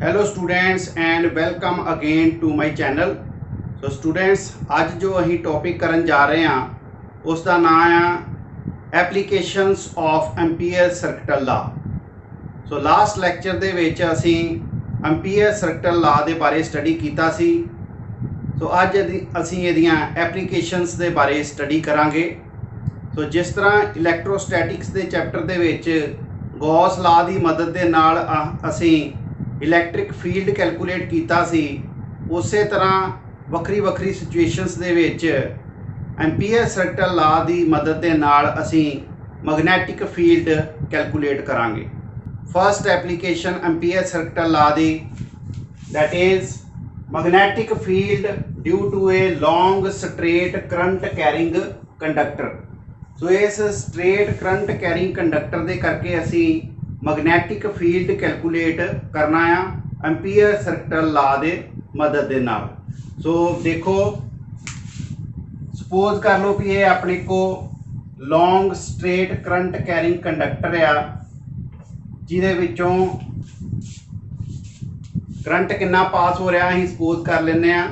Hello students and welcome again to my channel. So students अज जो अही topic करन जा रहे हैं उसका नाम है applications of Ampere circuital law. So last lecture दे विच असी एम्पीयर सर्किटल ला दे बारे स्टडी कीता सी। सो अज असी इहदियां एप्लीकेशंस दे बारे स्टडी करांगे। सो जिस तरह इलैक्ट्रोस्टैटिक्स दे चैप्टर दे विच गॉस ला दी मदद दे नाल असी इलैक्ट्रिक फील्ड कैलकुलेट कीता सी, उस तरह वक्री वक्री सिचुएशनस दे विच एम्पीयर सर्किटल ला दी मदद दे नाल असी मैग्नैटिक फील्ड कैलकुलेट करांगे। First application Ampere circuital law दी, that is magnetic field due to a long straight current carrying conductor. So इस स्ट्रेट करंट कैरिंग कंडक्टर दे करके असी मैग्नैटिक फील्ड कैलकुलेट करना आ एम्पीयर सर्किटल ला दे मदद दे नाल। सो देखो, सपोज कर लो कि ये अपने को long straight current carrying conductor आ, जिहदे विचों करंट कितना पास हो रहा असीं सपोज कर लेने आ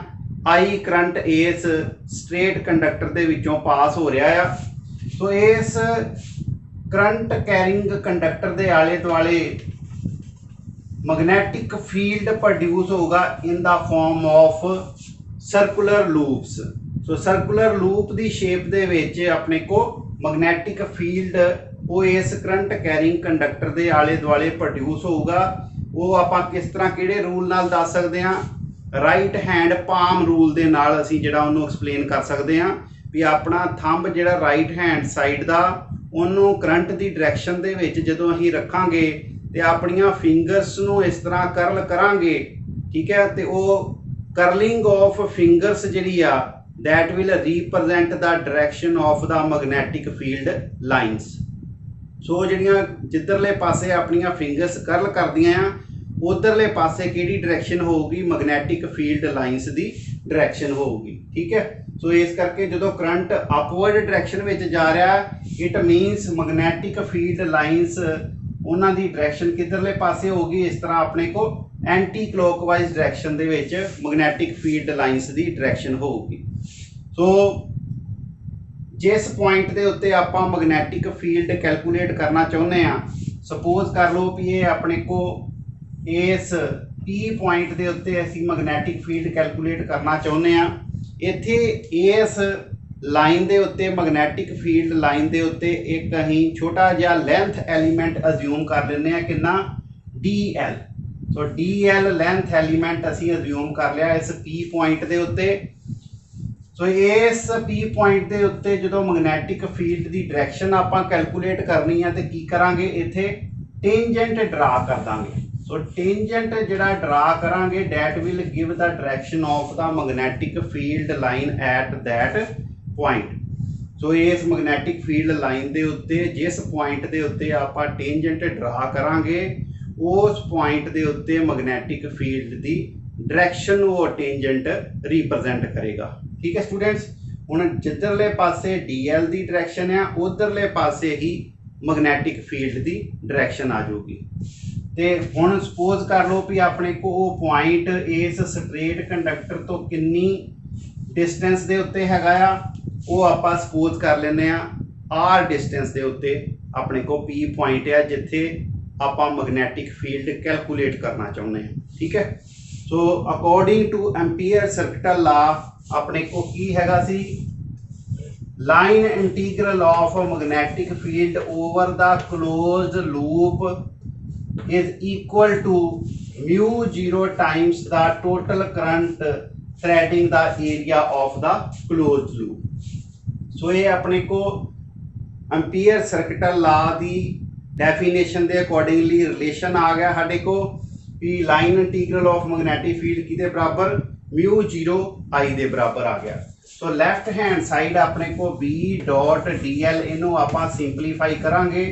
आई करंट इस स्ट्रेट कंडक्टर दे विचों पास हो रहा आ। सो इस करंट कैरिंग कंडक्टर के आले दुआले मैग्नैटिक फील्ड प्रोड्यूस होगा इन the form of circular loops. So circular loop की शेप दे विच अपने को मैग्नैटिक फील्ड वो इस करंट कैरिंग कंडक्टर के आले दुआले प्रोड्यूस होगा। वो आपां किस तरह किहड़े रूल नाल दस सकते हैं, राइट हैंड पाम रूल दे नाल असीं जिहड़ा उहनूं एक्सप्लेन कर सकते हैं भी अपना थंब जिहड़ा राइट हैंड साइड का ਉਹਨੂੰ करंट की डायरैक्शन ਦੇ ਵਿੱਚ ਜਦੋਂ ਅਸੀਂ ਰੱਖਾਂਗੇ ਤੇ ਆਪਣੀਆਂ ਫਿੰਗਰਸ ਨੂੰ ਇਸ ਤਰ੍ਹਾਂ ਕਰਲ ਕਰਾਂਗੇ, ਠੀਕ ਹੈ, ਤੇ ਉਹ ਕਰਲਿੰਗ ਆਫ ਫਿੰਗਰਸ ਜਿਹੜੀ ਆ that will represent the direction of the magnetic field lines। ਸੋ ਜਿਹੜੀਆਂ ਜਿੱਧਰਲੇ ਪਾਸੇ ਆਪਣੀਆਂ ਫਿੰਗਰਸ ਕਰਲ ਕਰਦੀਆਂ ਆ ਉਧਰਲੇ ਪਾਸੇ ਕਿਹੜੀ ਡਾਇਰੈਕਸ਼ਨ ਹੋਊਗੀ, ਮੈਗਨੈਟਿਕ ਫੀਲਡ ਲਾਈਨਸ ਦੀ ਡਾਇਰੈਕਸ਼ਨ ਹੋਊਗੀ, ਠੀਕ ਹੈ। सो इस करके जो करंट अपवर्ड डायरैक्शन में जा रहा इट मीनस मैग्नैटिक फील्ड लाइनस उन्हों की डायरैक्शन किधरले पासे होगी, इस तरह अपने को एंटी क्लॉकवाइज डायरैक्शन दे विच मैग्नैटिक फील्ड लाइनस की डायरैक्शन होगी। सो जिस पॉइंट के उत्ते आपां मैग्नैटिक फील्ड कैलकुलेट करना चाहुंदे आ, सपोज कर लो भी ये अपने को इस P पॉइंट के उत्ते असीं मैग्नैटिक फील्ड कैलकुलेट करना चाहुंदे आ। इत्थे इस लाइन के उत्ते मैग्नैटिक फील्ड लाइन के उत्ते एक अहीं छोटा जिहा लेंथ एलीमेंट अज्यूम कर लेने आ, कितना DL। सो DL लेंथ एलीमेंट असीं अज्यूम कर लिया इस P पॉइंट के उत्ते। सो इस P पॉइंट के उत्ते जो मैग्नैटिक फील्ड की डायरैक्शन आपां कैलकुलेट करनी है तो की करांगे, इत्थे टेंजेंट ड्रा कर दांगे। सो टेंजेंट जिहड़ा ड्रा करांगे that will give the direction of the magnetic field line at that point. So इस मैग्नैटिक फील्ड लाइन के उत्ते जिस पॉइंट के उत्ते आपां टेंजेंट ड्रा करांगे उस पॉइंट के उत्ते मैग्नैटिक फील्ड की डायरैक्शन वो टेंजेंट रिप्रजेंट करेगा, ठीक है स्टूडेंट्स। हुण जिधरले पासे DL की डायरैक्शन है उधरले पासे ही मैग्नैटिक फील्ड की डायरैक्शन आ जाऊगी। तो हुण सपोज कर लो भी अपने को वो पॉइंट इस स्ट्रेट कंडक्टर तो किन्नी डिस्टेंस के उत्ते हैगा आ, वो आपां सपोज कर लेने R डिस्टेंस के उत्ते अपने को P पॉइंट है जिथे आपां मैग्नैटिक फील्ड कैलकुलेट करना चाहुंदे हैं, ठीक है। So according to ampere circuital law अपने को की हैगा सी, line integral of magnetic field over the closed loop is equal to mu 0 times the total current threading the area of the closed loop। so ये अपने को ampere circuital law दी definition के अकॉर्डिंगली रिलेशन आ गया साडे को कि line integral of magnetic field किदे बराबर mu 0 I दे बराबर आ गया। सो लैफ्ट हैंड साइड अपने को B डॉट DL इनू आपां सिंपलीफाई करांगे।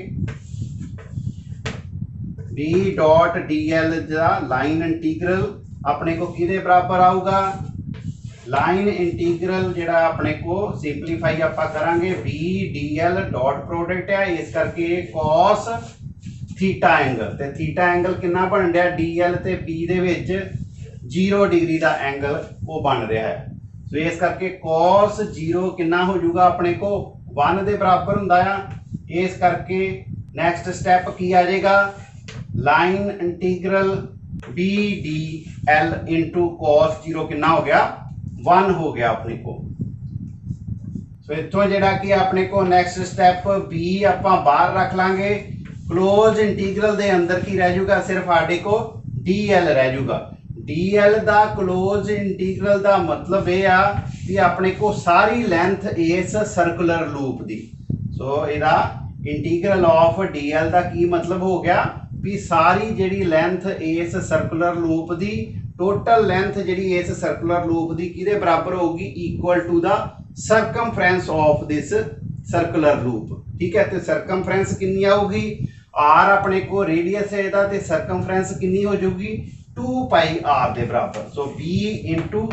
B डॉट DL दा लाइन इंटीग्रल अपने को किदे बराबर आऊगा, लाइन इंटीग्रल जिहड़ा अपने को सिंपलीफाई आपां करांगे B DL डॉट प्रोडक्ट है इस करके cos थीटा एंगल, तो थीटा एंगल कितना बन रहा DL ते P दे विच 0 डिग्री का एंगल वो बन रहा है। सो इस करके cos 0 कितना हो जाऊगा अपने को 1 के बराबर हुंदा आ। इस करके नैक्सट स्टैप की आ जाएगा, line integral BDL into cos 0 कितना हो गया 1 हो गया अपने को। सो इतों जिहड़ा कि अपने को नैक्सट स्टैप B आपां बाहर रख लांगे, क्लोज इंटीग्रल दे अंदर की रह जाऊगा सिर्फ साडे को DL रह जाऊगा। DL दा क्लोज इंटीग्रल दा मतलब ये आ कि अपने को सारी लेंथ इस सर्कुलर लूप दी। सो इहदा इंटीग्रल ऑफ DL दा की मतलब हो गया भी सारी जिहड़ी लेंथ इस सर्कुलर लूप दी, टोटल लेंथ जिहड़ी इस सर्कुलर लूप दी किहदे बराबर होगी, equal to the circumference of this circular loop. ठीक है, तो सर्कमफ्रेंस कितनी आऊगी, R अपने को रेडियस है इहदा, ते सर्कमफ्रेंस कितनी हो जाऊगी 2 पाई R के बराबर। सो B इंटू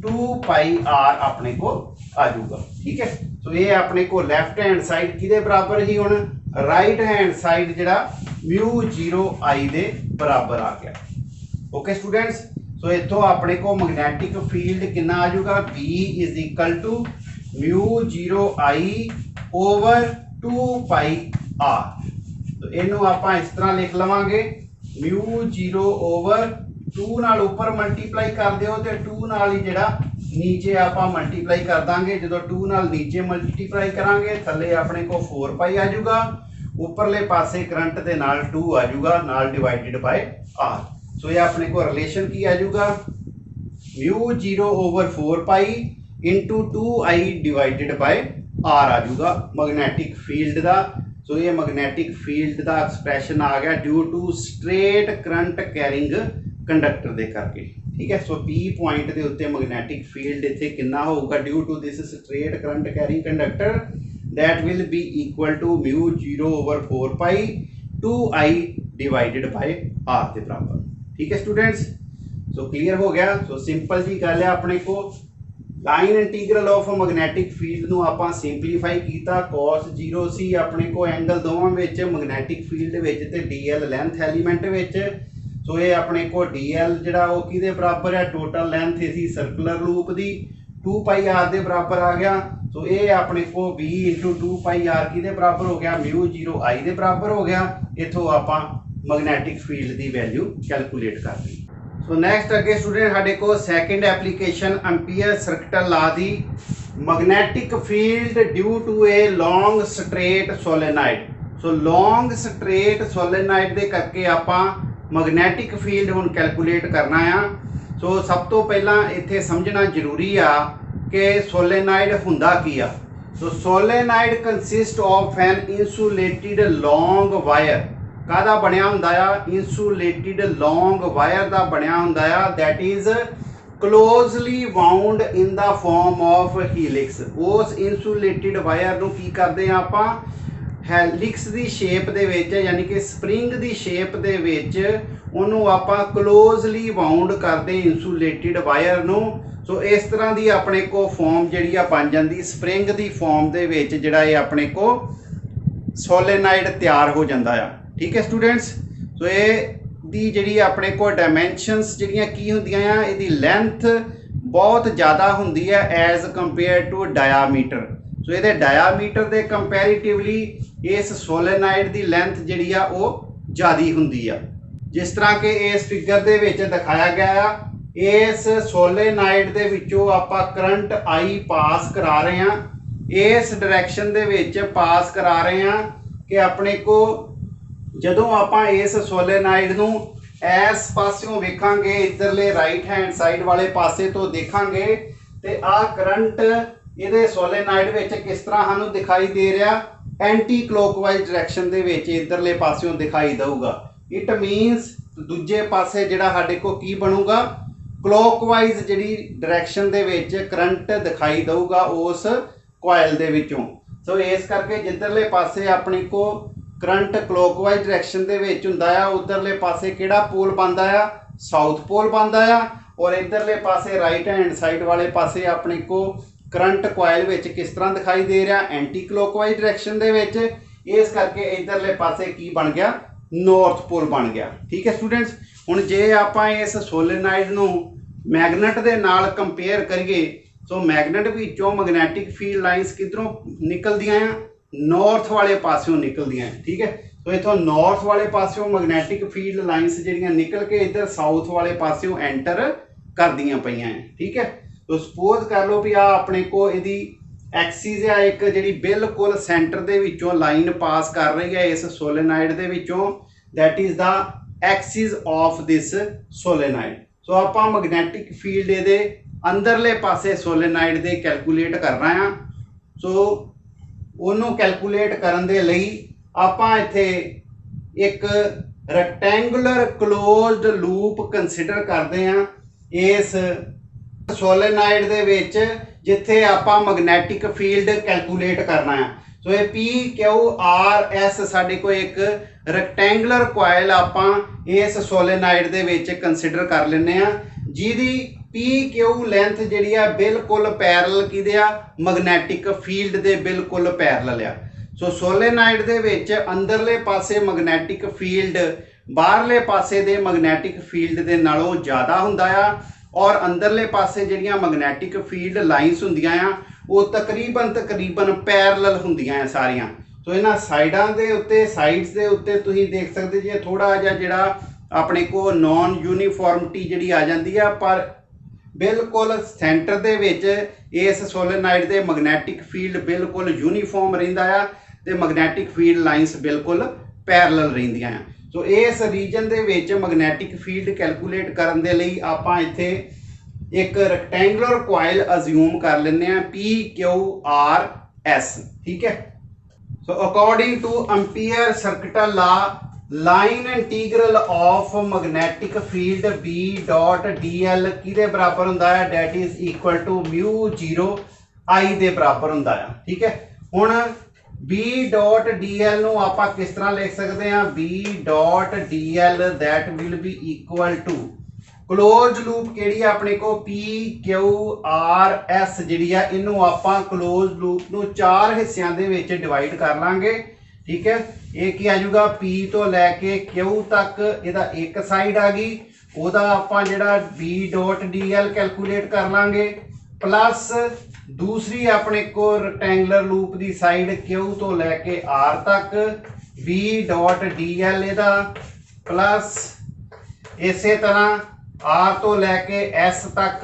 2 पाई R अपने को आ जाऊगा। ठीक है, सो ये अपने को लैफ्ट हैंड साइड किहदे बराबर ही हुण राइट हैंड साइड जिहड़ा μ0I दे बराबर आ गया। ओके स्टूडेंट्स, सो इत्थों अपने को मैग्नेटिक फील्ड कितना आ जाऊगा, B is equal to μ0I over 2 pi R। तो इनू आप इस तरह लिख लवांगे, μ0 ओवर 2 नाल उपर मल्टीप्लाई कर दिओ ते 2 नाल ही जिहड़ा नीचे आप मल्टीप्लाई कर देंगे। जो 2 नाल नीचे मल्टीप्लाई करांगे थले अपने को 4 पाई आ जाऊगा, उपरले पासे करंट दे नाल 2 आ जाऊगा नाल डिवाइडेड बाय R। सो ये अपने को रिलेशन की आ जाऊगा, μ0 over 4 pi into 2I divided by R आ जाऊगा मैग्नेटिक फील्ड का। सो ये मैग्नेटिक फील्ड का एक्सप्रैशन आ गया due to straight current carrying conductor दे करके। ठीक है, सो P पॉइंट के उत्ते मैग्नेटिक फील्ड इत्थे कितना होगा due to this straight current carrying conductor, that will be equal to μ0 over 4 pi 2I divided by R के बराबर। ठीक है स्टूडेंट्स, सो क्लियर हो गया। सो सिंपल जी गल है, अपने को line integral of magnetic field नूं आपां सिंपलीफाई कीता, cos 0 सी अपने को एंगल दोवां विच मैग्नेटिक फील्ड विच ते DL लेंथ एलीमेंट विच। सो ये अपने को DL जिहड़ा वो किहदे बराबर है, टोटल लेंथ इसी सर्कुलर लूप दी 2 पाई R दे बराबर आ गया। सो ये अपने को B इंटू 2 पाई R किहदे बराबर हो गया, μ0I दे बराबर हो गया। इथों आपां मैग्नेटिक फील्ड की वैल्यू कैलकुलेट कर ली। सो नैक्सट अगे स्टूडेंट साडे को second application Ampere circuit law दी, magnetic field due to a long straight solenoid. So long straight solenoid दे करके आपां मैग्नेटिक फील्ड हुण कैलकुलेट करना आ। सो सब तो पहला इत्थे समझना जरूरी आ कि सोलेनाइड हुंदा की आ। So solenoid consist of an insulated long wire, कादा बनिया हुंदा आ, इंसुलेटेड लॉन्ग वायर दा बनिया हुंदा आ, that is closely wound in the form of helix. उस इंसुलेटेड वायर नूं की करदे आ आपां हेलिक्स दी शेप दे विच, यानी कि स्प्रिंग दी शेप दे विच उहनूं आपां क्लोजली वाउंड करदे इंसुलेटेड वायर नूं। सो इस तरह दी अपने को फॉर्म जिहड़ी आ बन जांदी, स्प्रिंग दी फॉर्म दे विच जिहड़ा ये अपने को सोलेनाइड तैयार हो जांदा आ। ठीक है स्टूडेंट्स, सो ये दी जिहड़ी अपने को डायमेंशनस जिहड़ियां की हुंदियां आ, इहदी लेंथ बहुत ज़्यादा हुंदी है एज कंपेयर टू डायामीटर। सो ये डायामीटर दे कंपैरेटिवली इस सोलेनाइड दी लेंथ जिहड़ी आ वो ज़्यादा हुंदी आ। जिस तरह के इस फिगर दे विच दिखाया गया आ, इस सोलेनाइड दे विचों आपां करंट I पास करा रहे हैं, इस डायरैक्शन दे विच पास करा रहे हैं कि अपने को जदों आपां इस सोलेनाइड नूं इस पासियों वेखांगे, इधरले राइट हैंड साइड वाले पासे तो देखांगे ते आ करंट इहदे सोलेनाइड विच किस तरह सानूं दिखाई दे रहा, एंटी क्लॉकवाइज डायरैक्शन दे विच इधरले पासियों दिखाई देऊगा। इट मीनस दूजे पासे जिहड़ा साडे को की बनूगा, क्लॉकवाइज जिहड़ी डायरैक्शन दे विच करंट दिखाई देऊगा उस कॉइल दे विचों। सो इस करके जिधरले पासे अपने को करंट क्लॉकवाइज डायरैक्शन दे विच हुंदा आ, उधरले पासे किहड़ा पोल बनदा आ, साउथ पोल बनदा आ, और इधरले पासे राइट हैंड साइड वाले पासे अपने को करंट कॉइल विच किस तरह दिखाई दे रहा, एंटी क्लॉकवाइज डायरैक्शन दे विच। इस करके इधरले पासे की बन गया, नॉर्थ पोल बन गया। ठीक है स्टूडेंट्स, हुण जे आपां इस सोलेनाइड नूं मैगनेट दे नाल कंपेयर करिए सो मैगनेट विचों मैगनैटिक फील्ड लाइनस किधरों निकलदियां हैं, नॉर्थ वाले पासों निकलदियां हैं। ठीक है, तो इथों नॉर्थ वाले पासों मैगनैटिक फील्ड लाइनस जिहड़ियां निकल के इधर साउथ वाले पासों एंटर करदियां पईयां हैं। ठीक है, तो सपोज कर लो भी आ अपने को इहदी एक्सिस है एक जिहड़ी बिल्कुल सेंटर दे विचों लाइन पास कर रही है इस सोलेनाइड दे विचों, that is the axis of this solenoid. So आपां मैगनैटिक फील्ड इहदे अंदरले पासे सोलेनाइड दे कैलकुलेट करना है। सो ਉਹਨੂੰ कैलकुलेट करन दे लई आपां इत्थे एक रैक्टेंगुलर क्लोज्ड लूप कंसीडर करते हैं इस सोलेनाइड दे विच जिथे आपां मैगनैटिक फील्ड कैलकुलेट करना है। सो ये PQRS साडे को एक रैक्टेंगुलर कॉइल आपां इस सोलेनाइड दे विच कंसीडर कर लैंदे आ जिहदी PQ लेंथ जिहड़ी आ बिल्कुल पैरल किहदे आ मैगनैटिक फील्ड दे बिल्कुल पैरल आ। सो सोलेनाइड दे विच अंदरले पासे मैगनैटिक फील्ड बाहरले पासे दे मैगनैटिक फील्ड दे नालों ज़्यादा हुंदा आ और अंदरले पासे जिहड़ियां मैगनैटिक फील्ड लाइनस हुंदियां आ वो तकरीबन पैरल हुंदियां आ सारियां। सो इन्हां साइडां दे उत्ते साइड्स दे उत्ते तुसीं देख सकदे जे थोड़ा जिहा जिहड़ा अपने को नॉन यूनीफॉर्मिटी जिहड़ी आ जांदी आ, पर बिल्कुल सेंटर दे विच इस सोलेनाइड दे मैगनैटिक फील्ड बिल्कुल यूनीफॉर्म रहिंदा आ ते मैगनैटिक फील्ड लाइनस बिल्कुल पैरल रहिंदियां आ। सो इस रीजन दे विच मैगनैटिक फील्ड कैलकुलेट करन दे लई आपां इत्थे एक रैक्टेंगुलर कॉइल अज्यूम कर लैंदे आ PQRS। ठीक है, so according to ampere circuital law line integral of magnetic field B dot DL किहदे बराबर हुंदा है, that is equal to mu 0 I दे बराबर हुंदा है। ठीक है, हुण B डॉट DL नूं आपां किस तरह लिख सकते हैं, B dot DL that will be equal to close loop केड़ी है अपने को PQRS जिहड़ी है इनू आपां क्लोज लूप नूं 4 हिस्सियां दे विच डिवाइड कर लांगे। ठीक है, ये की आ जाऊगा P तो लैके Q तक इहदा एक साइड आ गई, ओहदा आपां जिहड़ा B डॉट DL कैलकुलेट कर लांगे प्लस दूसरी अपने को रैक्टेंगुलर लूप की साइड Q तो लैके R तक B डॉट DL इहदा प्लस इसे तरह R तो लैके S तक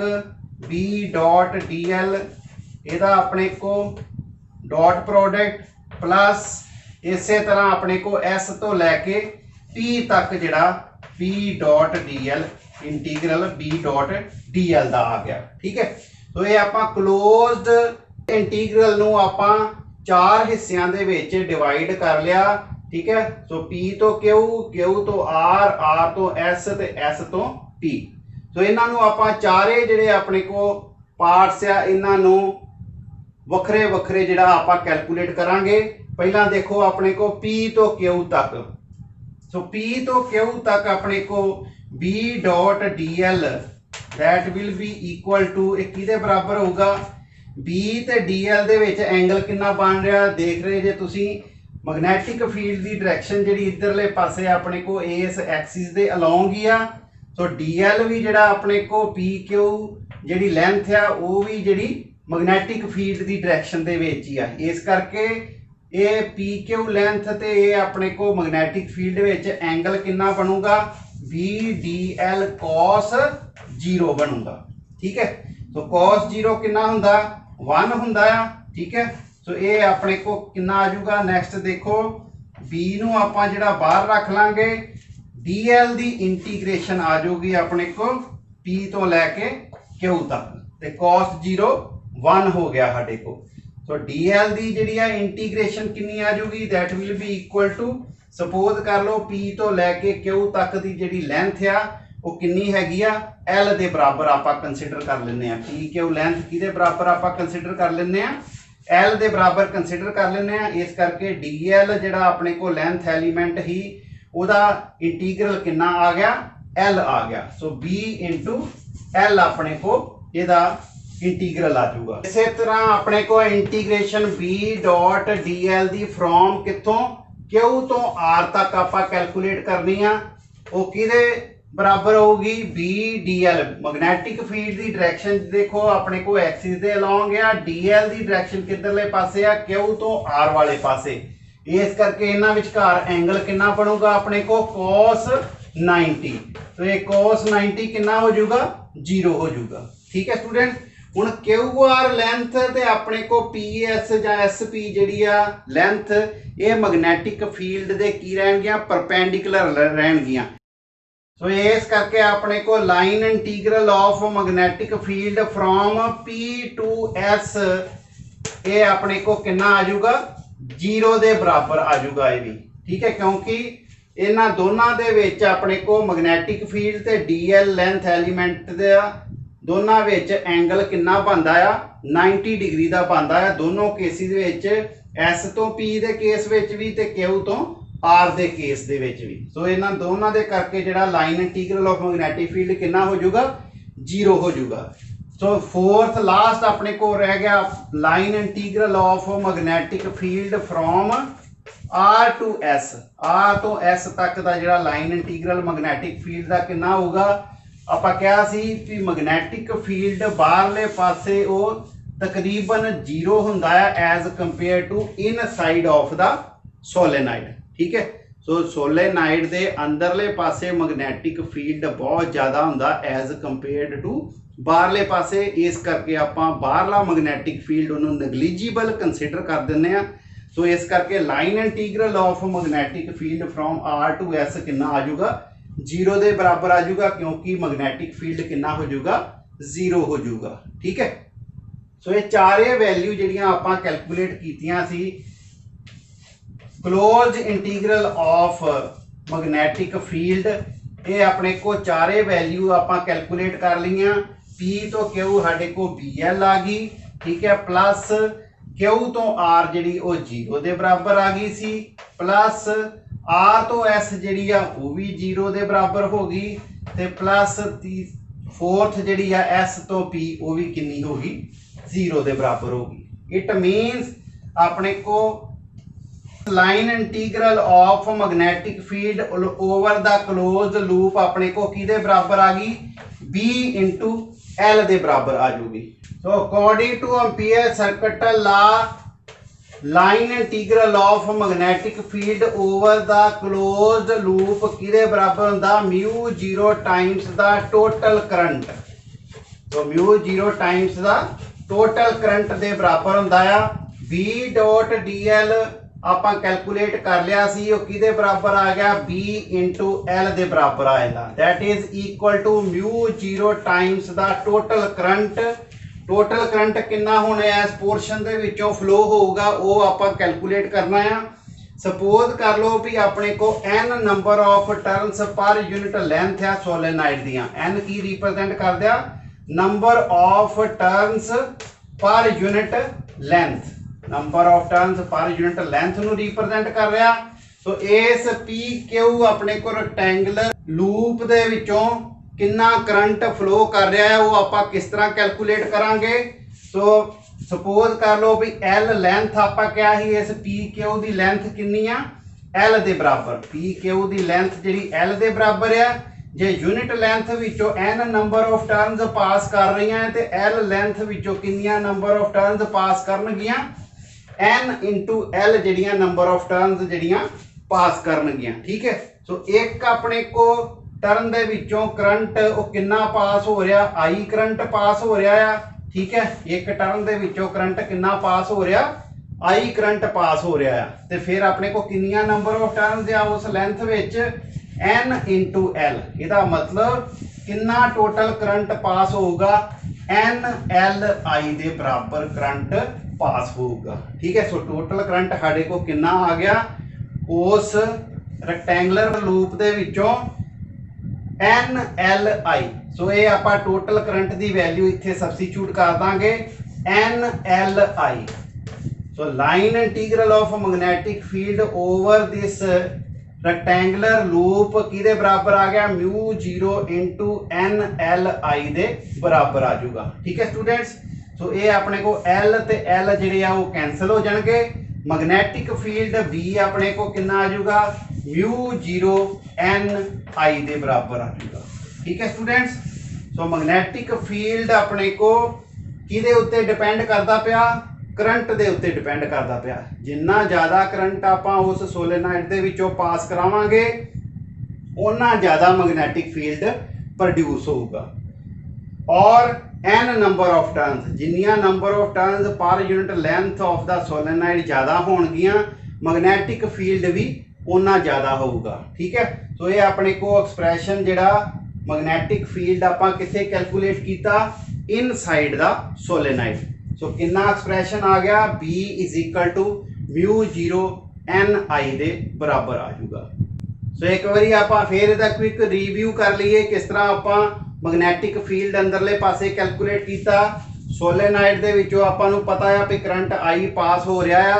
B डॉट DL इहदा अपने को डॉट प्रोडक्ट प्लस इसे तरह अपने को S तो लैके P तक जिहड़ा B dot DL integral B dot DL दा आ गया। ठीक है, तो ये आपां क्लोज्ड इंटीग्रल नूं आपां 4 हिस्सियां दे विच डिवाइड कर लिया। ठीक है, सो P तो Q, Q तो R, R तो S ते S तो P। सो इन्हां नूं आपां चारे जिहड़े अपने को पार्ट्स आ इन्हां नूं वखरे वखरे जिहड़ा आपां कैलकुलेट करांगे। पहला देखो अपने को P तो Q तक, सो P तो Q तक अपने को B dot DL that will be equal to एक किहदे बराबर होगा, B ते DL दे विच एंगल कितना बन रहा देख रहे जे तुसी, मैगनैटिक फील्ड की डायरैक्शन जिहड़ी इधरले पासे अपने को इस एक्सिस दे अलोंग ही आ। सो DL भी जिहड़ा अपने को PQ जिहड़ी लेंथ आ वो भी जिहड़ी मैगनैटिक फील्ड की डायरैक्शन दे विच ही आ, इस करके ये PQ लेंथ ते ये अपने को मैगनैटिक फील्ड विच एंगल कितना बनूगा BDL cos 0 बनूगा। ठीक है, तो cos 0 कितना हुंदा 1 हुंदा आ। ठीक है, सो ये अपने को कितना आ जाऊगा, नेक्स्ट देखो B नूं आपां जिहड़ा बाहर रख लांगे, DL दी इंटीग्रेशन आ जाऊगी अपने को P तो लैके Q तक ते cos 0 1 हो गया साडे को। सो DL दी जिहड़ी है इंटीग्रेशन कितनी आ जाऊगी, that will be equal to suppose कर लो P तो लैके Q तक दी जिहड़ी लेंथ आ वो कितनी हैगी आ L दे बराबर आपां कंसीडर कर लैंदे आ। PQ लेंथ किहदे बराबर आपां कंसीडर कर लैंदे आ, L दे बराबर कंसीडर कर लैंदे आ। इस करके DL जिहड़ा अपने को लेंथ एलीमेंट ही ओहदा इंटीग्रल कितना आ गया L आ गया। सो B इंटू L अपने को इहदा इंटीग्रल आ जाऊगा। इसी तरह अपने को इंटीग्रेशन B डॉट DL दी फ्रॉम कितों क्यू तो आर तक आप कैलकुलेट करनी आ, वो किदे बराबर होगी B D L. Magnetic field की डायरैक्शन देखो अपने को एक्सिस दे अलोंग आ, डी एल की डायरैक्शन किधरले पासे आ, क्यू तो आर वाले पासे। इस करके इन्हां विचकार एंगल कितना बनूगा अपने को cos 90। तो ये cos 90 कितना हो जाऊगा 0 हो जाऊगा। ठीक है स्टूडेंट, हुण क्यू आर लेंथ ते अपने को पी एस जां एस पी जिहड़ी आ लेंथ ये मैग्नैटिक फील्ड दे की रहणगियां परपेंडिकुलर रहणगियां। सो इस करके अपने को line integral of magnetic field from P to S ये अपने को कितना आ जाऊगा 0 दे बराबर आ जाऊगा ये भी। ठीक है, क्योंकि इन्हां दोनों दे विच अपने को मैग्नेटिक फील्ड ते डीएल लेंथ एलीमेंट दे दोनों विच एंगल कितना बनदा आ 90 डिग्री दा बनदा आ दोनों केसिस विच, एस तो पी दे केस विच भी ते क्यू तो आर दे केस दे विच भी। सो इन्हां दोनों दे करके जिहड़ा line integral of magnetic field कितना हो जाऊगा 0 हो जाऊगा। सो फोर्थ लास्ट अपने को रह गया line integral of magnetic field from R to S. R तो एस तक का जिहड़ा लाइन इंटीग्रल मैग्नेटिक फील्ड का कितना होगा, आपां कहा सी कि मैग्नेटिक फील्ड बाहरले पासे वो तकरीबन 0 हुंदा है as compare to inside of the solenoid. ठीक है, सो सोलेनाइड दे अंदरले पासे मैग्नेटिक फील्ड बहुत ज़्यादा हुंदा एज कंपेयर्ड टू बाहरले पासे। इस करके आपां बाहरला मैग्नेटिक फील्ड उन्होंने नगलीजिबल कंसीडर कर दिंदे आ। सो इस करके line integral of magnetic field from R to S कितना आ जाऊगा 0 दे बराबर आ जाऊगा, क्योंकि मैग्नेटिक फील्ड कितना हो जाऊगा 0 हो जाऊगा। ठीक है, सो ये चारे वैल्यू जिहड़ियां आपां कैलकुलेट कीतियां सी close integral of magnetic field, ये अपने को चारे वैल्यू आपां कैलकुलेट कर लिया। पी तो क्यू साडे को बी एल आ गई। ठीक है, प्लस क्यू तो आर जिहड़ी वो 0 दे बराबर आ गई सी, प्लस आर तो एस जिहड़ी आ वो भी 0 दे बराबर हो गई, ते प्लस फोर्थ जिहड़ी आ एस तो पी वो भी कितनी होगी 0 दे बराबर होगी। इट मीन्स अपने को line integral of magnetic field over the close loop अपने को किदे बराबर आ गई बी इंटू एल दे बराबर आ जाऊगी। तो according to Ampere circuit law line integral of magnetic field over the close loop किदे बराबर हुंदा mu 0 times the total current. तो mu 0 times the total current दे बराबर हुंदा आ। बी डॉट डी एल आपां कैलकुलेट कर लिया सी, वो किदे बराबर आ गया बी इंटू एल दे बराबर आएगा, that is equal to mu 0 times the total current. Total current कितना होना है इस पोर्शन दे विचों फ्लो होगा वो आपां कैलकुलेट करना है। सपोज कर लो भी अपने को n number of turns per unit length है सोलेनाइड दियां, एन की रिप्रेजेंट कर दिया number of turns per unit length, number of turns per unit length ਨੂੰ रिप्रेजेंट कर रहा। तो इस पी क्यू अपने को रेक्टेंगुलर लूप ਦੇ ਵਿੱਚੋਂ कितना करंट फ्लो कर रहा है वो आप किस तरह कैलकुलेट करांगे। तो सपोज कर लो भी एल लेंथ आप क्या ही इस पी क्यू की लेंथ कितनी आ एल के बराबर, पी क्यू की लेंथ जी एल के बराबर है। जे यूनिट लेंथ विचों N number of turns pass कर रही हैं तो एल लेंथ विचों कितनियां नंबर ऑफ टर्न्स पास करनगियां एन इंटू एल जड़ियां नंबर ऑफ टर्न्स जड़ियां पास करनगियां। ठीक है, सो एक अपने को टर्न दे विचों करंट वो कितना पास हो रहा आई करंट पास हो रहा है। ठीक है, एक टर्न दे विचों करंट कितना पास हो रहा आई करंट पास हो रहा है, तो फिर अपने को कितनियां नंबर ऑफ टर्न्स आ उस लेंथ विच एन इंटू एल, इसका मतलब कितना टोटल करंट पास होगा एन एल आई दे बराबर करंट पास होगा। ठीक है, सो टोटल करंट साडे को कितना आ गया उस रेक्टेंगुलर लूप दे विचों एन एल आई। सो ये आप टोटल करंट की वैल्यू इत्थे सबस्टिट्यूट कर देंगे N L I. So line integral of magnetic field over this rectangular loop किदे बराबर आ गया mu 0 into N L I दे बराबर आ जाऊगा। ठीक है स्टूडेंट्स, सो ये अपने को एल ते एल जिहड़े आ वो कैंसल हो जाणगे, मैग्नेटिक फील्ड B अपने को कितना आ जाऊगा μ0 NI के बराबर आ जाऊगा। ठीक है स्टूडेंट्स। सो मैग्नेटिक फील्ड अपने को किहदे उत्ते डिपेंड करता पिया करंट दे उत्ते डिपेंड करता पिया। जिन्ना ज़्यादा करंट आपां उस सोलेनाइड दे विचों पास करावांगे उन्ना ज़्यादा मैग्नेटिक फील्ड प्रोड्यूस होगा। और n नंबर ऑफ टर्न्स जिन्नियां number of turns per unit length of the solenoid ज़्यादा होणगियां मैग्नेटिक फील्ड भी उन्ना ज़्यादा होगा। ठीक है। तो ये अपने को एक्सप्रैशन जिहड़ा मैग्नेटिक फील्ड आपां कित्थे कैलकुलेट कीता इनसाइड द सोलेनाइड। सो कितना एक्सप्रैशन आ गया B is equal to μ0 NI दे बराबर आ जाऊगा। सो एक बारी आपां फिर इहदा क्विक रिव्यू कर लीए किस तरह आपां मैग्नेटिक फील्ड अंदरले पासे कैलकुलेट किया। सोलेनाइड दे विचों आपां नूं पता है भी करंट I पास हो रहा है।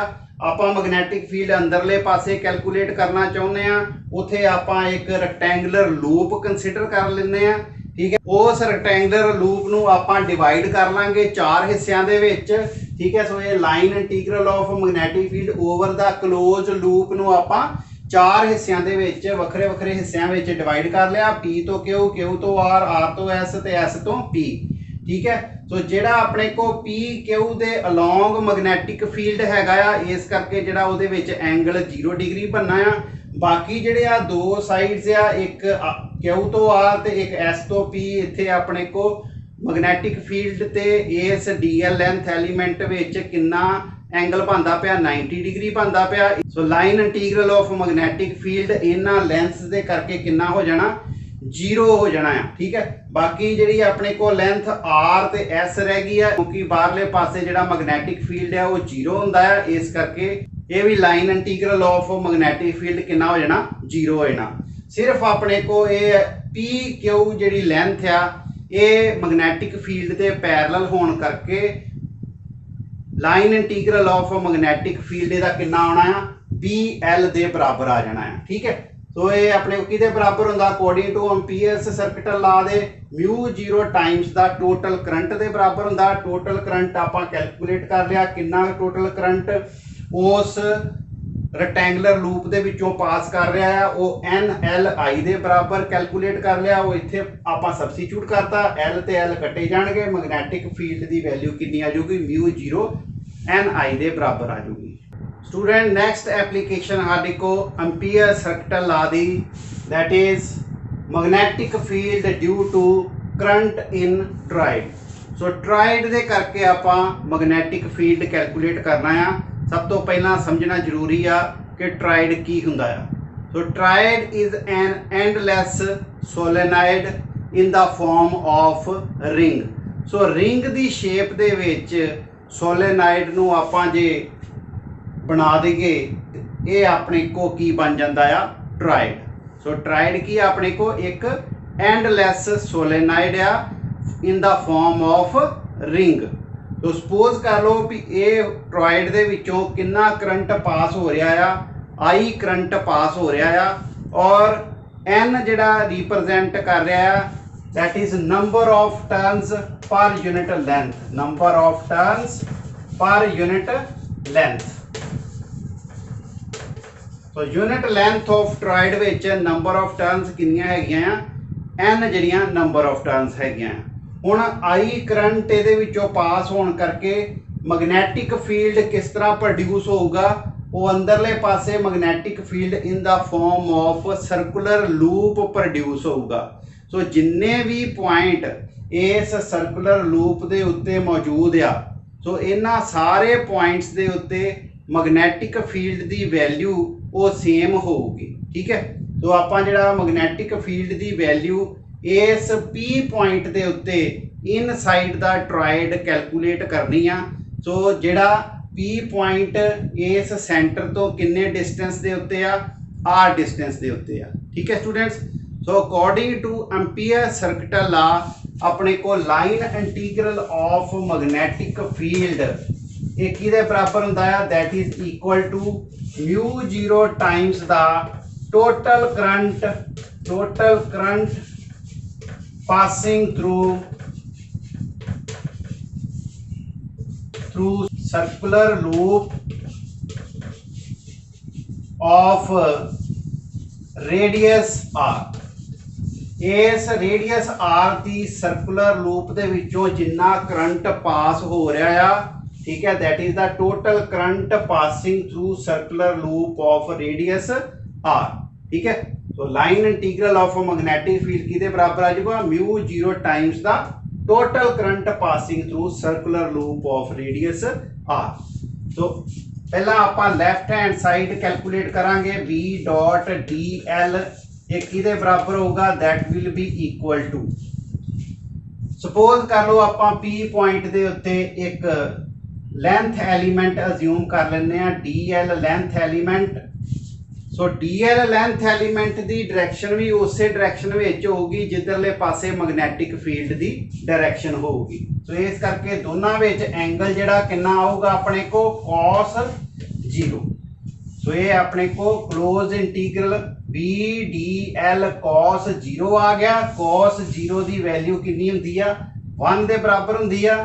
आपां मैग्नेटिक फील्ड अंदरले पासे कैलकुलेट करना चाहुंदे आ उत्थे आपां एक रैक्टेंगुलर लूप कंसीडर कर लैंदे आ। ठीक है। उस रैक्टेंगुलर लूप नूं आपां डिवाइड कर लांगे 4 हिस्सिਆਂ ਦੇ ਵਿੱਚ। ठीक है। सो ये line integral of magnetic field over the close loop नूं आपां 4 हिस्सिਆਂ ਦੇ ਵਿੱਚ ਵੱਖਰੇ ਵੱਖਰੇ ਹਿੱਸਿਆਂ ਵਿੱਚ डिवाइड कर लिया P तो Q, Q तो R, R तो S ਤੇ S तो P। ठीक है। सो ਜਿਹੜਾ ਆਪਣੇ ਕੋ P Q ਦੇ ਅਲੋਂਗ ਮੈਗਨੈਟਿਕ ਫੀਲਡ ਹੈਗਾ ਆ ਇਸ ਕਰਕੇ ਜਿਹੜਾ ਉਹਦੇ ਵਿੱਚ ਐਂਗਲ 0 ਡਿਗਰੀ ਬਣਨਾ ਆ। ਬਾਕੀ ਜਿਹੜੇ ਆ ਦੋ ਸਾਈਡਸ ਆ ਇੱਕ Q ਤੋਂ R ਤੇ ਇੱਕ S ਤੋਂ P ਇੱਥੇ ਆਪਣੇ ਕੋ ਮੈਗਨੈਟਿਕ ਫੀਲਡ ਤੇ ਇਸ DL ਲੈਂਥ ਐਲੀਮੈਂਟ ਵਿੱਚ ਕਿੰਨਾ एंगल बनता पाया 90 डिग्री बनता पाया। सो line integral of magnetic field इन्हां लेंथ्स दे करके कितना हो जाना 0 हो जाना है। ठीक है। बाकी जी अपने को लेंथ R ते S रह गई है क्योंकि बाहरले पासे जो मैग्नेटिक फील्ड है वो 0 होंदा है इस करके ये भी line integral of magnetic field कितना हो जाना 0 हो जाना। सिर्फ अपने को ये पी क्यू जी लेंथ आ ये मैग्नेटिक फील्ड के पैरल होने करके line integral of magnetic field का कितना आना है BL दे बराबर आ जाना है। ठीक है। तो ये अपने किहदे बराबर होंदा according to Ampere's circuit law दे μ0 टाइम्स द टोटल करंट दे बराबर होंदा। टोटल करंट आपां कैलकुलेट कर लिया कितना टोटल करंट उस रैक्टेंगुलर लूप दे विचों पास कर रहा है वो NLI दे बराबर कैलकुलेट कर लिया। वो इत्थे आपां सबस्टिट्यूट करता L ते L कटे जाणगे मैग्नेटिक फील्ड की वैल्यू कितनी आ जाऊगी μ0 NI दे बराबर आ जाऊगी। स्टूडेंट नेक्स्ट एप्लीकेशन साडी को एम्पीयर सर्किट लॉ दी that is magnetic field due to current in toroid. So toroid दे करके आपां मैग्नेटिक फील्ड कैलकुलेट करना है। सब तो पहला समझना जरूरी आ कि ट्राइड की हुंदा है। So toroid is an endless solenoid in the form of ring. So ring दी शेप दे विच सोलेनाइड नूं आपां जे बना देंगे ये अपने को की बन जाता है ट्राइड। सो ट्राइड की अपने को एक एंडलैस सोलेनाइड आ in the form of ring. तो सपोज कर लो भी ये ट्राइड दे विचों कितना करंट पास हो रहा है I करंट पास हो रहा है और N जिहड़ा रिप्रजेंट कर रहा है that is number of turns per unit length. Number of turns per unit length. तो यूनिट लेंथ ऑफ ट्राइड विच नंबर ऑफ टर्न्स कितनियां हैगियां N जिहड़ियां नंबर ऑफ टर्न्स हैगियां। हुण I करंट इहदे विचों पास होने करके मैग्नेटिक फील्ड किस तरह प्रोड्यूस होगा वो अंदरले पासे magnetic field in the form of circular loop produce होगा। सो जिन्ने भी पॉइंट इस सर्कुलर लूप दे उत्ते मौजूद आ सो इन्हां सारे पॉइंट्स दे उत्ते मैग्नेटिक फील्ड दी वैल्यू वो सेम होगी। ठीक है। तो आपां जिहड़ा मैग्नेटिक फील्ड दी वैल्यू इस P पॉइंट दे उत्ते इनसाइड द ट्राइड कैलकुलेट करनी आ। सो जिहड़ा P पॉइंट इस सेंटर तो किन्ने डिस्टेंस दे उत्ते आ R डिस्टेंस दे उत्ते आ। ठीक है students. So according to Ampere circuit law अपने को line integral of magnetic field एक किहदे बराबर हुंदा है that is equal to μ0 times the total current passing through circular loop of radius R. इस रेडियस आर की सर्कुलर लूप दे विचों जिन्ना करंट पास हो रहा आ, ठीक है, that is the total current passing through circular loop of radius R. ठीक है, तो line integral of magnetic field किदे बराबर आ जाएगा, mu 0 times the total current passing through circular loop of radius r. तो पहला आपां लेफ्ट हैंड साइड कैलकुलेट करांगे, बी डॉट डी एल एक किदे बराबर होगा, that will be equal to, suppose कर लो आपां पी पॉइंट दे उत्ते एक लेंथ एलीमेंट अज्यूम कर लेने डी एल लेंथ एलीमेंट। सो डी एल लेंथ एलीमेंट की डायरैक्शन भी उस डायरैक्शन होगी जिधरले पासे मैग्नैटिक फील्ड की डायरैक्शन होगी। सो इस करके दोनों एंगल जिहड़ा कितना आऊगा अपने को cos 0। सो ये अपने को close integral B D l cos 0 आ गया। cos 0 की वैल्यू कितनी होंदी आ, 1 के बराबर होंदी आ।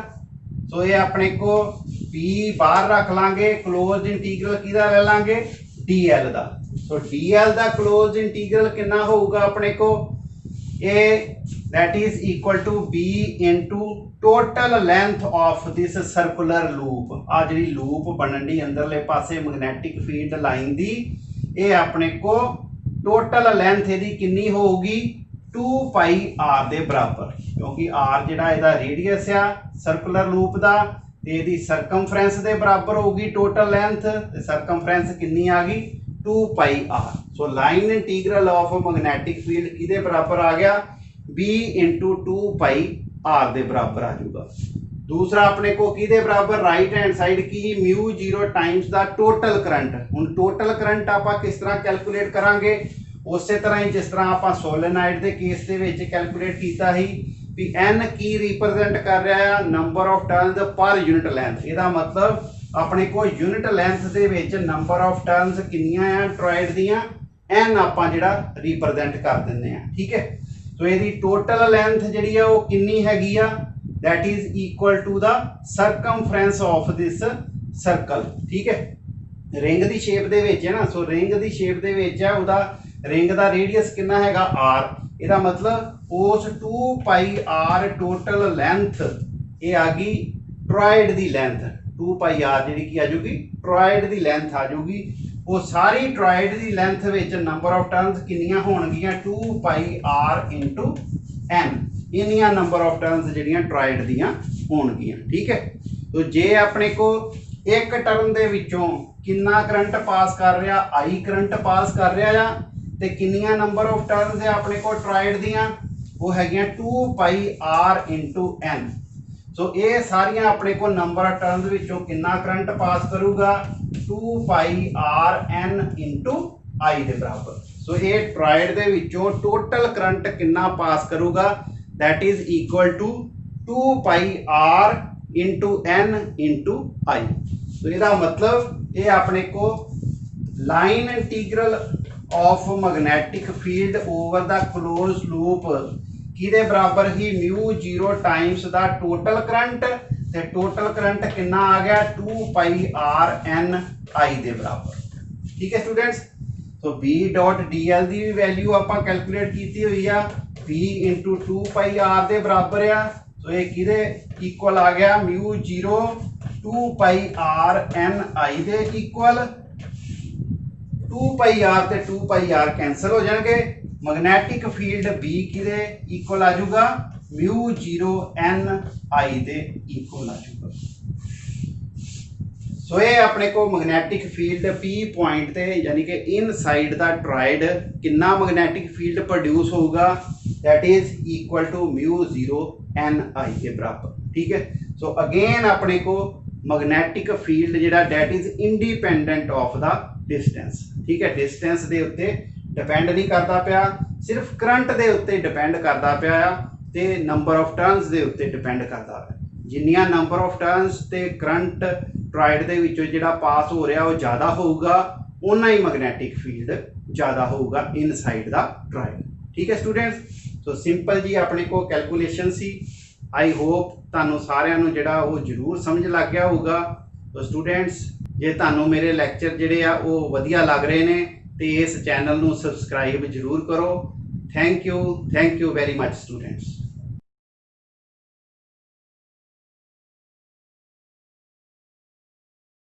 सो ये अपने को p बाहर रख लांगे, क्लोज इंटीग्रल किहदा ले लांगे, डी एल का। सो डी एल का क्लोज इंटीग्रल कितना होगा अपने को, ए that is equal to B into total length of this circular loop. आ जी लूप बनन दी अंदरले पासे मैग्नैटिक फील्ड लाइन दी, ये अपने को टोटल लेंथ यदि कितनी होगी, 2 पाई आर दे बराबर, क्योंकि आर जिहड़ा इहदा रेडियस आ सर्कुलर लूप दा, ते इहदी सरकमफ्रेंस दे बराबर होगी टोटल लेंथ, ते सरकमफ्रेंस कितनी आ गई, 2 pi R. So line integral of magnetic field किहदे बराबर आ गया, बी इंटू 2 पाई आर दे बराबर आ जाऊगा। दूसरा अपने को किहदे बराबर, राइट हैंड साइड की mu 0 times the total current. हुण टोटल करंट आपां किस तरह कैलकुलेट करांगे, उस तरह ही जिस तरह आपां सोलेनाइड के केस के विच कैलकुलेट किया ही भी एन की रिप्रजेंट कर रहा है number of turns per unit length. इसका मतलब अपने को यूनिट लेंथ के विच नंबर ऑफ टर्न्स कितनियां आ टॉरॉयड दियां, एन आपां जिहड़ा रिप्रजेंट कर दिंदे आ। ठीक है, तो यदि टोटल लेंथ जिहड़ी आ वो कितनी हैगी आ, that is equal to the circumference of this circle. ठीक है, रिंग की शेप दे विच है ना, सो रिंग की शेप दे विच है, उहदा रिंग का रेडियस कितना हैगा आर। इसका मतलब उस 2 पाई आर टोटल लेंथ ये आ गई टॉरॉयड की लेंथ, 2 पाई आर जी की आ जाऊगी टॉरॉयड की लेंथ आ जाऊगी। वो सारी टॉरॉयड की लेंथ विच नंबर ऑफ टर्न्स कितनियां होणगियां, 2 पाई आर इंटू एन, इन्नियां नंबर ऑफ टर्न्स जिहड़ियां टॉरॉयड दियां होणगियां। ठीक है, तो जे अपने को एक टर्न दे विचों कितना करंट पास कर रहा, आई करंट पास कर रहा आ, ते किन्नियां नंबर ऑफ टर्न्स है अपने को टॉरॉयड दियां, वो हैगियां 2 pi R into N. So ये सारियां अपने को नंबर ऑफ टर्न्स विचों कितना करंट पास करूगा, 2 pi R N into I दे बराबर। सो ये टॉरॉयड दे विचों टोटल करंट कितना पास करूगा, that is equal to 2 pi R into N into I. तो इसका मतलब ये अपने को line integral of magnetic field over the close loop किदे बराबर ही mu 0 times the total current, ते टोटल करंट कितना आ गया, 2 पाई आर एन आई दे बराबर। ठीक है स्टूडेंट्स, तो बी डॉट डी एल की भी वैल्यू आपां कैलकुलेट की हुई आ, बी इंटू 2 पाई आर दे बराबर आ। तो ये किदे इक्वल आ गया, mu 0 2 pi R N I दे इक्वल, 2 पाई आर ते 2 पाई आर कैंसल हो जाएंगे, मैग्नैटिक फील्ड बी किदे इक्वल आ जाऊगा, म्यू 0 एन आई दे इक्वल आ जाऊगा। सो ये अपने को मैग्नैटिक फील्ड पी पॉइंट ते यानी कि इन साइड दा टॉरॉयड कितना मैग्नैटिक फील्ड प्रोड्यूस होगा, that is equal to mu 0 N I के बराबर। ठीक है, सो अगेन अपने को मैग्नैटिक फील्ड जिहड़ा that is independent of the distance. ठीक है, डिस्टेंस के उत्ते डिपेंड नहीं करता पाया, सिर्फ करंट के उत्ते डिपेंड करता पाया ते नंबर ऑफ टर्न्स के उत्ते डिपेंड करता है। जिन्नियां नंबर ऑफ टर्न्स ते करंट टॉरॉयड दे विचों जिहड़ा पास हो रहा वो ज़्यादा होगा, उन्ना ही मैग्नैटिक फील्ड ज़्यादा होगा इन साइड दा टॉरॉयड। ठीक है स्टूडेंट्स, सो सिंपल जी अपने को कैलकुलेशन सी। आई होप तुहानूं सारिआं नूं जिहड़ा वो जरूर समझ लग गया होगा। तो स्टूडेंट्स ਜੇ ਤੁਹਾਨੂੰ ਮੇਰੇ ਲੈਕਚਰ ਜਿਹੜੇ ਆ ਉਹ ਵਧੀਆ ਲੱਗ ਰਹੇ ਨੇ ਤੇ ਇਸ ਚੈਨਲ ਨੂੰ ਸਬਸਕ੍ਰਾਈਬ ਜ਼ਰੂਰ ਕਰੋ। Thank you very much students.